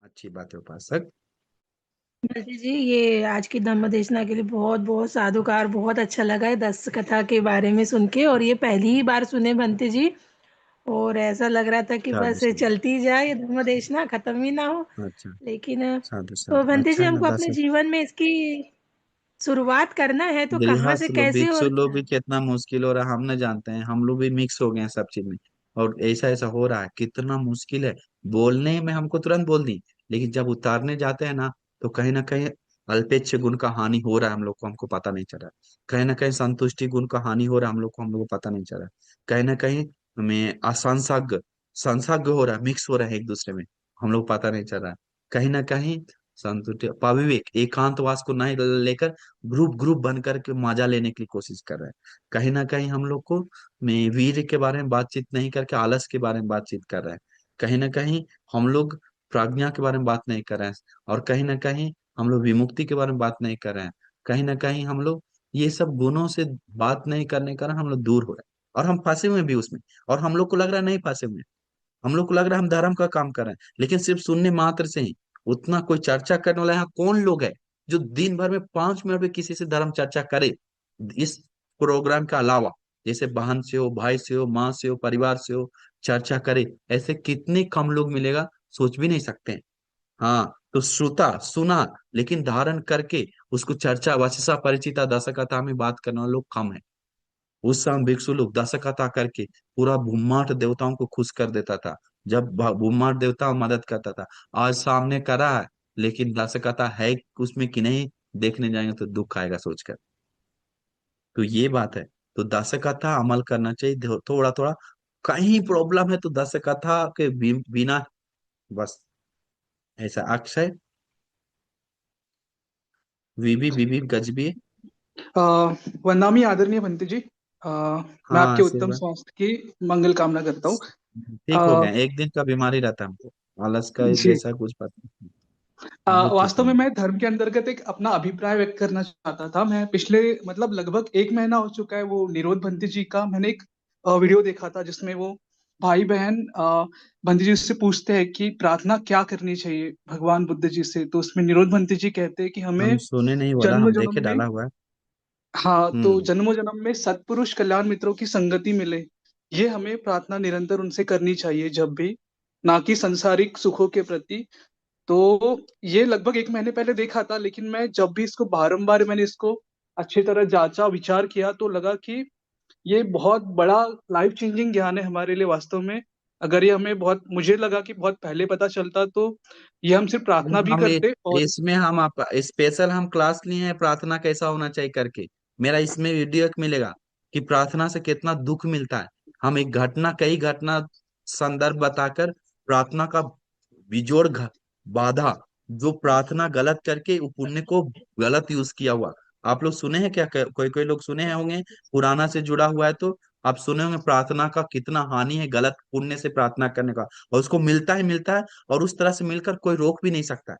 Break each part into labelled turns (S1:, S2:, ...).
S1: अच्छी बात है उपासक।
S2: बंटी जी, ये आज की धम्म देशना के लिए बहुत बहुत साधुकार। बहुत अच्छा लगा है दस कथा के बारे में सुन के, और ये पहली ही बार सुने बंटी जी। और ऐसा लग रहा था कि
S1: साधु
S2: बस ये
S1: साधु।
S2: चलती जाए, ये धम्म देशना खत्म ही ना हो।
S1: अच्छा।
S2: लेकिन
S1: साधु
S2: तो
S1: साधु,
S2: बंटी
S1: अच्छा
S2: जी,
S1: है ना
S2: हमको अपने
S1: 10।
S2: जीवन में इसकी शुरुआत करना है तो कहाँ से,
S1: गृहस्थ लोग,
S2: कैसे
S1: भिक्षु
S2: और
S1: लोग
S2: क्या?
S1: भी कितना मुश्किल हो रहा है हम न जानते हैं। हम लोग भी मिक्स हो गए हैं सब चीज में। और ऐसा ऐसा हो रहा है, कितना मुश्किल है। बोलने में हमको तुरंत बोल दी, लेकिन जब उतारने जाते हैं ना, तो कहीं ना कहीं अल्पेच्छ गुण का हानि हो रहा है हम लोग को, हमको पता नहीं चल रहा। कहीं ना कहीं संतुष्टि गुण का हानि हो रहा है हम लोग को पता नहीं चल रहा। कहीं ना कहीं में असंसर्ग संसर्ग हो रहा है, मिक्स हो रहा है एक दूसरे में, हम लोग पता नहीं चल रहा। कहीं ना कहीं संतुष्टि पविवेक एकांतवास को नहीं लेकर ग्रुप ग्रुप बन करके मजा लेने की कोशिश कर रहे हैं। कहीं ना कहीं हम लोग को में वीर के बारे में बातचीत नहीं करके आलस के बारे में बातचीत कर रहे हैं। कहीं ना कहीं हम लोग प्रज्ञा के बारे में बात नहीं कर रहे हैं। और कहीं ना कहीं हम लोग विमुक्ति के बारे में बात नहीं कर रहे हैं। कहीं ना कहीं हम लोग ये सब गुणों से बात नहीं करने के कारण हम लोग दूर हो रहे हैं, और हम फंसे हुए हैं भी उसमें। और हम लोग को लग रहा है नहीं फंसे हुए हैं। हम लोग को लग रहा है हम धर्म का काम कर रहे हैं, लेकिन सिर्फ सुनने मात्र से ही उतना कोई चर्चा करने वाला यहाँ कौन लोग है जो दिन भर में 5 मिनट में किसी से धर्म चर्चा करे इस प्रोग्राम के अलावा। जैसे बहन से हो, भाई से हो, माँ से हो, परिवार से हो, चर्चा करे। ऐसे कितने कम लोग मिलेगा, सोच भी नहीं सकते हैं। हाँ, तो श्रुता सुना, लेकिन धारण करके उसको चर्चा वचसा परिचिता दशकथा में बात करने वाले लोग कम है। उस समय भिक्षु लोग दशकथा करके पूरा ब्रह्मांड देवताओं को खुश कर देता था। जब ब्रह्मांड देवता मदद करता था। आज सामने करा है, लेकिन दशकथा है उसमें कि नहीं, देखने जाएंगे तो दुख आएगा सोचकर। तो ये बात है। तो दशकथा अमल करना चाहिए थोड़ा थोड़ा। कहीं प्रॉब्लम है तो दशकथा के बिना बस। ऐसा अक्षय वीबी बीबी गजबी।
S3: अ, वंदनामी आदरणीय भंते जी। मैं
S1: हाँ
S3: आपके उत्तम
S1: आशीर्वाद।
S3: स्वास्थ्य की मंगल कामना करता हूँ।
S1: ठीक हो
S3: अ,
S1: गया, एक दिन का बीमारी रहता है हमको, आलस का
S3: जी।
S1: जैसा कुछ पता नहीं। अभी ठीक
S3: वास्तव
S1: हो
S3: में
S1: गया।
S3: मैं धर्म के अंतर्गत एक अपना अभिप्राय व्यक्त करना चाहता था। मैं पिछले मतलब लगभग एक महीना हो चुका है, वो निरोध भंते जी का मैंने एक वीडियो देखा था, जिसमें वो भाई बहन भंते जी से पूछते हैं कि प्रार्थना क्या करनी चाहिए भगवान बुद्ध जी से। तो उसमें निरोध भंते जी कहते हैं कि
S1: हम
S3: हमें
S1: सुने नहीं बोला,
S3: जन्म
S1: हम देखे
S3: जन्म में,
S1: डाला हुआ है।
S3: हाँ, तो
S1: हम्म।
S3: जन्मों जन्म में सत्पुरुष कल्याण मित्रों की संगति मिले, ये हमें प्रार्थना निरंतर उनसे करनी चाहिए जब भी, ना कि संसारिक सुखों के प्रति। तो ये लगभग एक महीने पहले देखा था, लेकिन मैं जब भी इसको बारंबार मैंने इसको अच्छी तरह जांचा विचार किया, तो लगा कि ये बहुत बड़ा लाइफ चेंजिंग ज्ञान है हमारे लिए वास्तव में। अगर ये हमें बहुत, मुझे लगा कि बहुत पहले पता चलता तो ये हम सिर्फ प्रार्थना भी
S1: हम
S3: करते। और
S1: इसमें हम आप स्पेशल हम क्लास लिए हैं प्रार्थना कैसा होना चाहिए करके। मेरा इसमें वीडियो एक मिलेगा कि प्रार्थना से कितना दुख मिलता है। हम एक घटना, कई घटना संदर्भ बताकर प्रार्थना का बिजोड़ बाधा, जो प्रार्थना गलत करके वो पुण्य को गलत यूज किया हुआ। आप लोग सुने हैं क्या? कोई कोई लोग सुने हैं होंगे, पुराना से जुड़ा हुआ है तो आप सुने होंगे प्रार्थना का कितना हानि है गलत पुण्य से प्रार्थना करने का। और उसको मिलता ही मिलता है, और उस तरह से मिलकर कोई रोक भी नहीं सकता।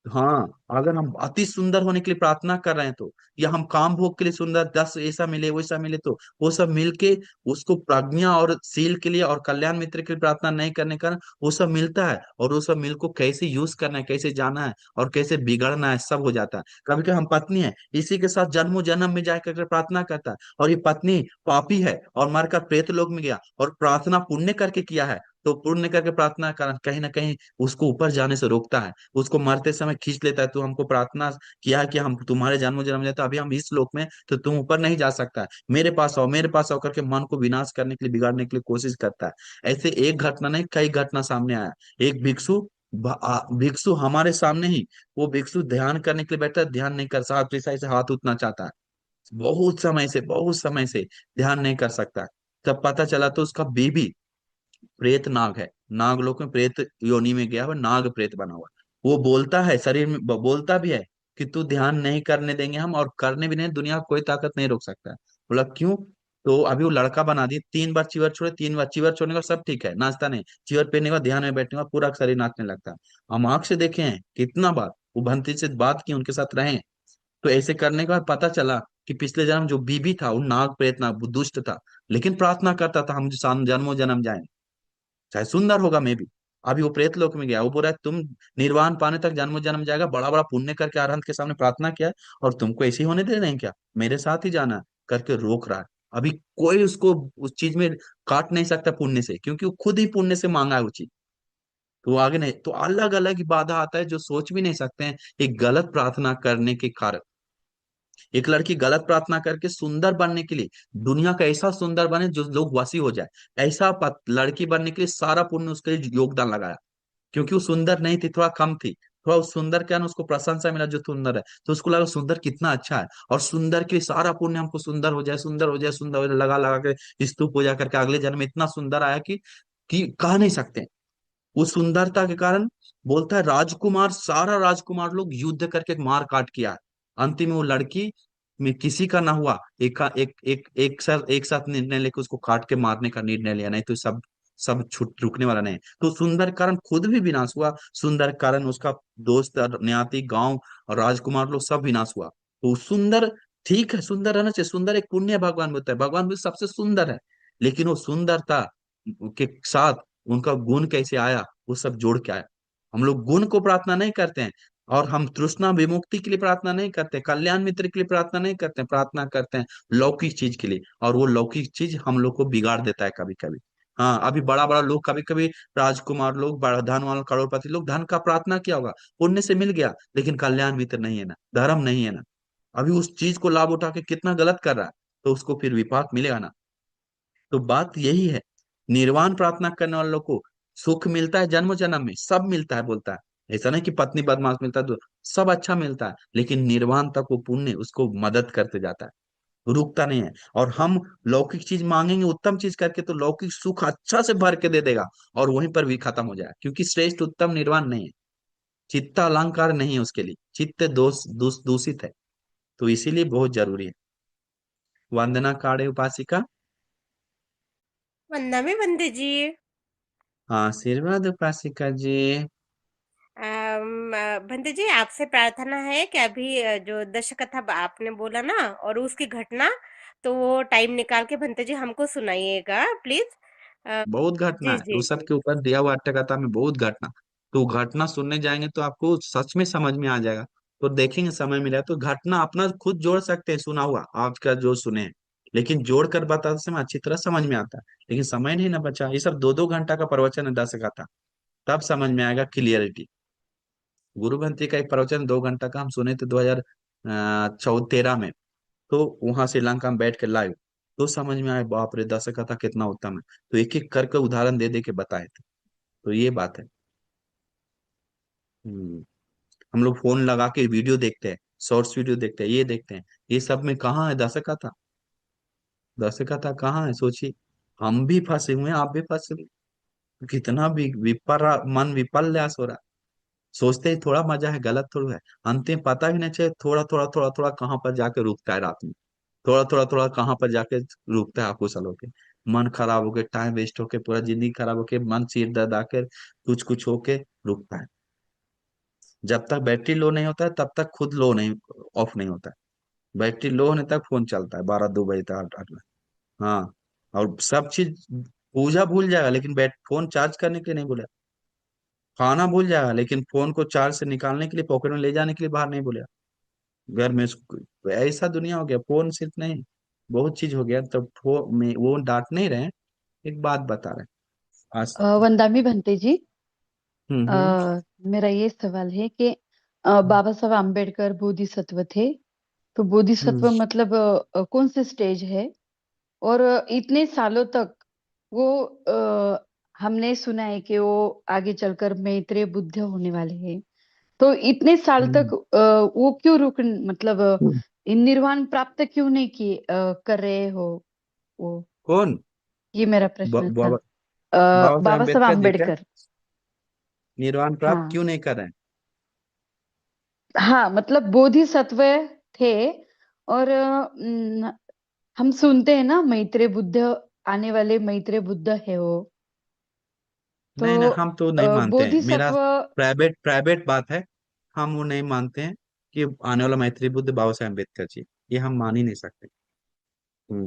S1: हाँ, अगर हम अति सुंदर होने के लिए प्रार्थना कर रहे हैं तो, या हम काम भोग के लिए सुंदर 10 ऐसा मिले वैसा मिले, तो वो सब मिलके उसको प्रज्ञा और सील के लिए और कल्याण मित्र के लिए प्रार्थना नहीं करने का वो सब मिलता है। और वो सब मिल को कैसे यूज करना है, कैसे जाना है, और कैसे बिगड़ना है, सब हो जाता है। कभी कभी हम पत्नी है, इसी के साथ जन्मों जन्म में जाकर प्रार्थना करता है, और ये पत्नी पापी है और मरकर प्रेत लोक में गया, और प्रार्थना पुण्य करके किया है, तो पुण्य करके प्रार्थना कर कहीं ना कहीं उसको ऊपर जाने से रोकता है। उसको मरते समय खींच लेता है, तू हमको प्रार्थना किया है कि हम तुम्हारे जन्म जन्म जाते, अभी हम इस लोक में, तो तुम ऊपर नहीं जा सकता है, मेरे पास आओ, मेरे पास आओ करके मन को विनाश करने के लिए, बिगाड़ने के लिए कोशिश करता है। ऐसे एक घटना नहीं, कई घटना सामने आया। एक भिक्षु भिक्षु हमारे सामने ही, वो भिक्षु ध्यान करने के लिए बैठा है, ध्यान नहीं कर सकता, पैसा ऐसे हाथ उठना चाहता है, बहुत समय से ध्यान नहीं कर सकता। तब पता चला तो उसका बीबी प्रेत नाग है, नागलोक में प्रेत योनि में गया हुआ, नाग प्रेत बना हुआ। वो बोलता है, शरीर में बोलता भी है कि तू ध्यान नहीं करने देंगे हम, और करने भी नहीं, दुनिया का कोई ताकत नहीं रोक सकता है। बोला क्यों? तो अभी वो लड़का बना दिए, 3 बार चीवर छोड़े, 3 बार चीवर छोड़ने का सब ठीक है, नाचता नहीं, चीवर पहनने के बाद ध्यान में बैठने का पूरा शरीर नाचने लगता है। हम आंख से देखे हैं कितना बार, वो भंती से बात की, उनके साथ रहे। तो ऐसे करने के बाद पता चला कि पिछले जन्म जो बीबी था वो नाग प्रेत नाग दुष्ट था, लेकिन प्रार्थना करता था हम जन्मों जन्म जाए, चाहे सुंदर होगा मैं भी, अभी वो प्रेत लोक में गया, वो बोल रहा है तुम निर्वाण पाने तक जन्म जन्म जाएगा, बड़ा बड़ा पुण्य करके अरहंत के सामने प्रार्थना किया, और तुमको ऐसे ही होने दे रहे हैं क्या, मेरे साथ ही जाना करके रोक रहा है। अभी कोई उसको उस चीज में काट नहीं सकता पुण्य से, क्योंकि वो खुद ही पुण्य से मांगा है वो चीज। तो वो आगे नहीं, तो अलग अलग ही बाधा आता है जो सोच भी नहीं सकते हैं, एक गलत प्रार्थना करने के कारण। एक लड़की गलत प्रार्थना करके सुंदर बनने के लिए, दुनिया का ऐसा सुंदर बने जो लोग वशी हो जाए, ऐसा लड़की बनने के लिए सारा पुण्य उसके लिए योगदान लगाया, क्योंकि वो सुंदर नहीं थी, थोड़ा कम थी, थोड़ा उस सुंदर क्या ना उसको प्रशंसा मिला जो सुंदर है, तो उसको लगा सुंदर कितना अच्छा है, और सुंदर के लिए सारा पुण्य हमको सुंदर हो जाए, सुंदर हो जाए, सुंदर हो जाए, लगा लगा के स्तूप हो जा करके अगले जन्म में इतना सुंदर आया कि कह नहीं सकते। उस सुंदरता के कारण बोलता है राजकुमार, सारा राजकुमार लोग युद्ध करके मार काट किया है, अंतिम में वो लड़की में किसी का ना हुआ, एक साथ निर्णय लेकर उसको काट के मारने का निर्णय लिया, नहीं तो सब सब छुट रुकने वाला नहीं। तो सुंदर कारण खुद भी विनाश हुआ, सुंदर कारण उसका दोस्त न्याति गांव और राजकुमार लोग सब विनाश हुआ। तो सुंदर, ठीक है सुंदर रहना चाहिए, सुंदर एक पुण्य है, भगवान बोलता है भगवान भी सबसे सुंदर है, लेकिन वो सुंदरता के साथ उनका गुण कैसे आया, वो सब जोड़ के आया। हम लोग गुण को प्रार्थना नहीं करते हैं, और हम तृष्णा विमुक्ति के लिए प्रार्थना नहीं करते, कल्याण मित्र के लिए प्रार्थना नहीं करते हैं, प्रार्थना करते हैं लौकिक चीज के लिए, और वो लौकिक चीज हम लोग को बिगाड़ देता है कभी कभी। हाँ, अभी बड़ा बड़ा लोग कभी कभी, राजकुमार लोग, बड़ा धन वाले करोड़पति लोग, धन का प्रार्थना किया होगा, पुण्य से मिल गया, लेकिन कल्याण मित्र नहीं है ना, धर्म नहीं है ना, अभी उस चीज को लाभ उठा के कितना गलत कर रहा है, तो उसको फिर विपाक मिलेगा ना। तो बात यही है, निर्वाण प्रार्थना करने वालों को सुख मिलता है, जन्म जन्म में सब मिलता है, बोलता है ऐसा नहीं कि पत्नी बदमाश मिलता है तो सब अच्छा मिलता है, लेकिन निर्वाण तक वो पुण्य उसको मदद करते जाता है, रुकता नहीं है। और हम लौकिक चीज मांगेंगे उत्तम चीज करके, तो लौकिक सुख अच्छा से भर के दे देगा, और वहीं पर भी खत्म हो जाएगा, क्योंकि श्रेष्ठ उत्तम निर्वाण नहीं है, चित्त अलंकार नहीं है उसके लिए, चित्त दूषित है। तो इसीलिए बहुत जरूरी है। वंदना काड़े उपासिका।
S4: वंदा में बंदे जी।
S1: हाँ, आशीर्वाद उपासिका जी।
S4: बंदे जी, आपसे प्रार्थना है कि अभी जो दश कथा आपने बोला ना और उसकी घटना, तो वो टाइम निकाल के बंदे जी हमको सुनाइएगा प्लीज।
S1: बहुत घटना
S4: जी
S1: है
S4: जी
S1: उस सब
S4: जी।
S1: के ऊपर दिया हुआ अट्ठकथा में, बहुत घटना। तो घटना सुनने जाएंगे तो आपको सच में समझ में आ जाएगा। तो देखेंगे समय मिला तो घटना अपना खुद जोड़ सकते हैं, सुना हुआ आज का जो सुने हैं, लेकिन जोड़ कर बताते समय अच्छी तरह समझ में आता है, लेकिन समय नहीं ना बचा, ये सब दो दो घंटा का प्रवचन है 10 का था, तब समझ में आएगा क्लियरिटी। गुरु भंती का एक प्रवचन 2 घंटा का हम सुने थे 2013 में, तो वहां श्रीलंका में बैठ के लाइव, तो समझ में आया बाप रे 10 का था कितना उत्तम है। तो एक एक करके उदाहरण दे दे के बताए थे। तो ये बात है। हम्म। हम लोग फोन लगा के वीडियो देखते हैं, शॉर्ट्स वीडियो देखते हैं, ये देखते हैं, ये सब में कहाँ है 10 का था, 10 का था कहाँ है, सोचिए। हम भी फंसे हुए हैं, आप भी फंसे हुए हैं। कितना भी मन विपर्यास हो रहा है, सोचते ही थोड़ा मजा है, गलत थोड़ा है, अंतिम पता भी नहीं चले थोड़ा थोड़ा थोड़ा थोड़ा कहाँ पर जाके रुकता है रात में, थोड़ा थोड़ा थोड़ा कहाँ पर जाके रुकता है अकुशल होके, मन खराब होके, टाइम वेस्ट होके, पूरा जिंदगी खराब होके, मन सिर दर्द आकर कुछ कुछ होके रुकता है। जब तक बैटरी लो नहीं होता है तब तक खुद लो नहीं, ऑफ नहीं होता है। बैटरी लो होने तक फोन चलता है 12 2 बजे तक, 8 8 बजे। हाँ, और सब चीज पूजा भूल जाएगा, लेकिन बैट फोन चार्ज करने के लिए नहीं बोला। खाना भूल जाएगा, लेकिन फोन को चार्ज से निकालने के लिए, पॉकेट में ले जाने के लिए बाहर नहीं बोलेगा। घर में ऐसा दुनिया हो गया, फोन सिर्फ नहीं, बहुत चीज हो गया। तो में वो डांट नहीं रहे हैं, एक बात बता रहे हैं आज।
S5: वंदामी भंते जी,
S1: हम्म।
S5: मेरा ये सवाल है कि बाबा साहब आम्बेडकर बोधिसत्व थे, तो
S1: हम्म।
S5: बोधिसत्व मतलब कौन से स्टेज है? और इतने सालों तक वो हमने सुना है कि वो आगे चलकर मैत्रेय बुद्ध होने वाले हैं, तो इतने साल तक
S1: हम्म।
S5: वो क्यों रुक, मतलब
S1: हम्म।
S5: निर्वाण प्राप्त क्यों नहीं किए, कर रहे हो वो?
S1: कौन?
S5: ये मेरा प्रश्न था।
S1: बाबा बाबा साहेब
S5: बाबा साहब
S1: अम्बेडकर जी क्या
S5: आम्बेडकर।
S1: निर्वाण प्राप्त
S5: हाँ
S1: क्यों नहीं कर रहे हैं?
S5: हाँ, मतलब बोधिसत्व थे, और हम सुनते हैं ना मैत्रेय बुद्ध, आने वाले मैत्रेय बुद्ध है वो, तो
S1: नहीं नहीं, हम तो नहीं मानते हैं, मेरा
S5: बोधिसत्व।
S1: प्राइवेट प्राइवेट बात है। हम वो नहीं मानते हैं कि आने वाला मैत्री बुद्ध बाबा साहेब अम्बेडकर जी, ये हम मान ही नहीं सकते।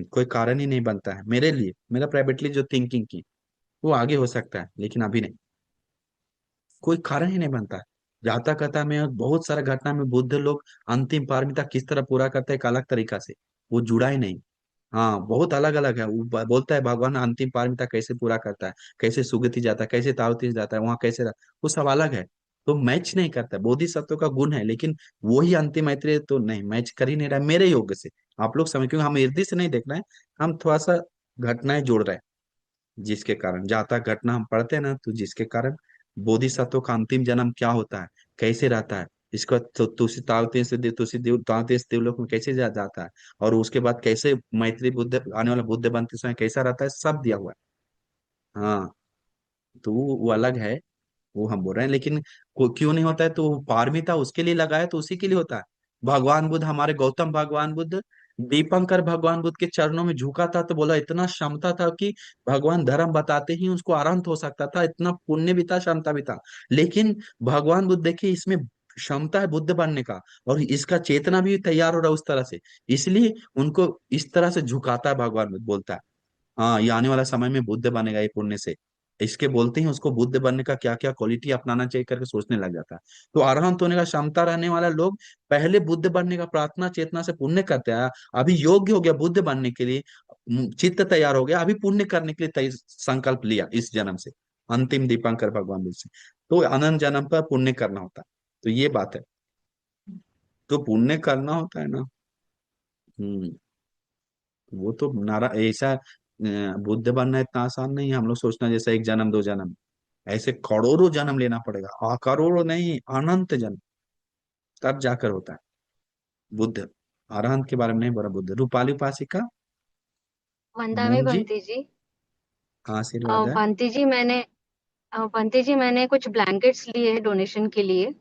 S1: कोई कारण ही नहीं बनता है मेरे लिए, मेरा प्राइवेटली जो थिंकिंग की, वो आगे हो सकता है लेकिन अभी नहीं। कोई कारण ही नहीं बनता। जाता कथा में बहुत सारा घटना में बुद्ध लोग अंतिम पारमिता किस तरह पूरा करते हैं एक अलग तरीका से, वो जुड़ा ही नहीं। हाँ, बहुत अलग अलग है। वो बोलता है भगवान अंतिम पारमिता कैसे पूरा करता है, कैसे सुगति जाता है, कैसे तावती जाता है, वहां कैसे वो सब अलग है। तो मैच नहीं करता, बोधिसत्व का गुण है, लेकिन वही अंतिम मैत्रेय तो नहीं मैच कर ही नहीं रहा है मेरे योग से। आप लोग समझ, क्योंकि हम इर्दी से नहीं देख रहे हैं, हम थोड़ा सा घटनाएं जोड़ रहे हैं, जिसके कारण जाता घटना हम पढ़ते हैं ना, तो जिसके कारण बोधिसत्व का अंतिम जन्म क्या होता है, कैसे रहता है, इसका तो तुलसी तावते से तुलसी देव तावते से देवलोक में कैसे जाता है, और उसके बाद कैसे मैत्री बुद्ध आने वाला बुद्ध बनते समय कैसा रहता है, सब दिया हुआ है। हाँ, तो वो अलग है, वो हम बोल रहे हैं। लेकिन क्यों नहीं होता है, तो पारमिता उसके लिए लगा है, तो उसी के लिए होता है। भगवान बुद्ध, हमारे गौतम भगवान बुद्ध, दीपंकर भगवान बुद्ध के चरणों में झुका था, तो बोला इतना क्षमता था कि भगवान धर्म बताते ही उसको आरंभ हो सकता था, इतना पुण्य भी था, क्षमता भी था। लेकिन भगवान बुद्ध देखिए, इसमें क्षमता है बुद्ध बनने का, और इसका चेतना भी तैयार हो रहा है उस तरह से, इसलिए उनको इस तरह से झुकाता है। भगवान बुद्ध बोलता है हाँ, ये आने वाला समय में बुद्ध बनेगा ये पुण्य से, इसके बोलते ही उसको बुद्ध बनने का क्या क्या क्वालिटी अपनाना चाहिए करके सोचने लग जाता है। तो अरहंत होने का क्षमता रहने वाला लोग पहले बुद्ध बनने का प्रार्थना चेतना से पुण्य करते हैं। अभी योग्य हो गया बुद्ध बनने के लिए, चित्त तैयार हो गया, अभी पुण्य करने के लिए संकल्प लिया इस जन्म से, अंतिम दीपंकर भगवान बुद्ध से। तो अनंत जन्म पर पुण्य करना होता है, तो ये बात है। तो पुण्य करना होता है ना। हम्म। वो तो नारा ऐसा बुद्ध बनना इतना आसान नहीं है, हम लोग सोचना जैसे एक जन्म दो जन्म, ऐसे करोड़ों जन्म लेना पड़ेगा, करोड़ों नहीं, अनंत जन्म, तब जाकर होता है बुद्ध। अरहंत के बारे में नहीं बोला बुद्ध। रूपाली उपासिका,
S6: वंदावे
S1: मून जी,
S6: बंती जी।
S1: आशीर्वाद है।
S6: बंती जी मैंने बंती जी मैंने कुछ ब्लैंकेट्स लिए हैं डोनेशन के लिए,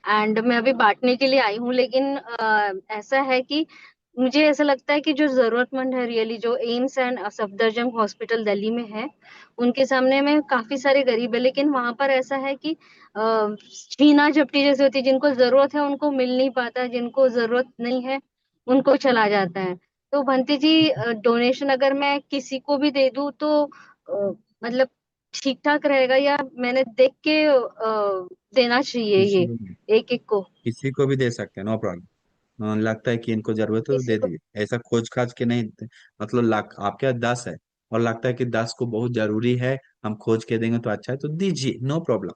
S6: एंड मैं अभी बांटने के लिए आई हूँ, लेकिन ऐसा है कि मुझे ऐसा लगता है कि जो जरूरतमंद है रियली, जो AIIMS and Safdarjung hospital Delhi में है, उनके सामने में काफी सारे गरीब है, लेकिन वहां पर ऐसा है कि छीना झपटी जैसे होती है, जिनको जरूरत है उनको मिल नहीं पाता, जिनको जरूरत नहीं है उनको चला जाता है। तो भंती जी, डोनेशन अगर मैं किसी को भी दे दूं तो मतलब ठीक ठाक रहेगा, या मैंने देख के देना चाहिए
S1: किसी
S6: ये
S1: को भी,
S6: एक एक को?
S1: किसी को भी दे सकते हैं, नो प्रॉब्लम। लगता है कि इनको जरूरत है तो
S6: किसी
S1: दे
S6: को?
S1: दीजिए, ऐसा खोज खाज के नहीं। मतलब लाख आपके पास 10 है, और लगता है कि 10 को बहुत जरूरी है, हम खोज के देंगे तो अच्छा है, तो दीजिए, नो प्रॉब्लम।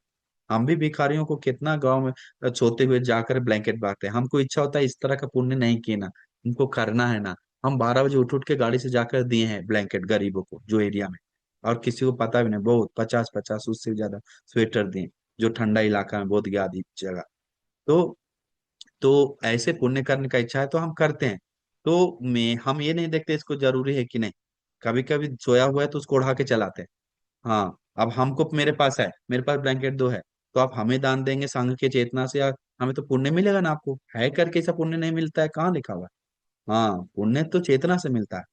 S1: हम भी भिखारियों को कितना गांव में सोते हुए जाकर ब्लैंकेट बांटते हैं, हमको इच्छा होता है इस तरह का पुण्य नहीं किए ना, उनको करना है ना। हम 12 बजे उठ उठ के गाड़ी से जाकर दिए हैं ब्लैंकेट गरीबों को जो एरिया में, और किसी को पता भी नहीं, बहुत 50-50 उससे भी ज्यादा स्वेटर दिए, जो ठंडा इलाका में बहुत गया आदि जगह। तो ऐसे पुण्य करने का इच्छा है तो हम करते हैं। तो मैं हम ये नहीं देखते इसको जरूरी है कि नहीं, कभी कभी सोया हुआ है तो उसको उड़ा के चलाते हैं। हाँ, अब हमको मेरे पास है, मेरे पास ब्लैंकेट दो है, तो आप हमें दान देंगे संघ के चेतना से, या हमें तो पुण्य मिलेगा ना, आपको है करके ऐसा पुण्य नहीं मिलता है, कहाँ लिखा हुआ है? हाँ, पुण्य तो चेतना से मिलता है।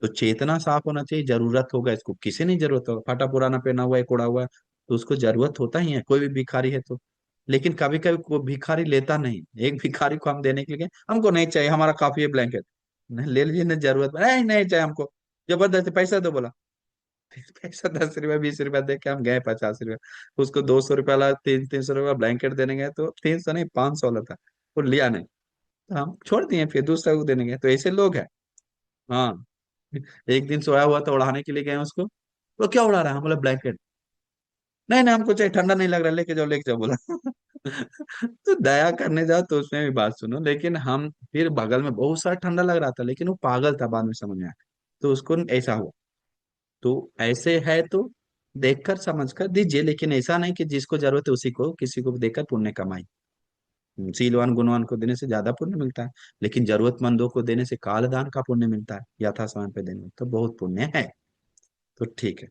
S1: तो चेतना साफ होना चाहिए, जरूरत होगा इसको, किसी नहीं जरूरत होगा, फटा पुराना पहना हुआ है, कोड़ा हुआ है, तो उसको जरूरत होता ही है, कोई भी भिखारी है तो। लेकिन कभी कभी कोई भिखारी लेता नहीं, एक भिखारी को हम देने के लिए हमको नहीं चाहिए, हमारा काफी है ब्लैंकेट, नहीं ले लीजिए, नहीं जरूरत नहीं, नहीं चाहिए हमको, जबरदस्ती पैसा दो बोला, पैसा 10 रुपया 20 रुपया दे के हम गए 50 रुपया, उसको 200 रुपया वाला 300 रुपया ब्लैंकेट देने गए, तो 300 नहीं 500 वाला था, वो लिया नहीं, तो हम छोड़ दिए, फिर दूसरा को देने गए, तो ऐसे लोग हैं। हाँ, एक दिन सोया हुआ था, उड़ाने के लिए गए उसको, वो क्या उड़ा रहा है, हम बोला ब्लैंकेट, नहीं नहीं हमको चाहिए, ठंडा नहीं लग रहा, लेके जाओ बोला। तो दया करने जाओ तो उसमें भी बात सुनो, लेकिन हम फिर बगल में बहुत सारा ठंडा लग रहा था, लेकिन वो पागल था, बाद में समझ में आया, तो उसको ऐसा हुआ। तो ऐसे है तो देखकर समझ कर दीजिए, लेकिन ऐसा नहीं कि जिसको जरूरत है उसी को, किसी को भी देकर पुण्य कमाई। शीलवान गुणवान को देने से ज्यादा पुण्य मिलता है, लेकिन जरूरतमंदों को देने से काल दान का पुण्य मिलता है, यथा समय पे देने तो बहुत पुण्य है। तो ठीक है।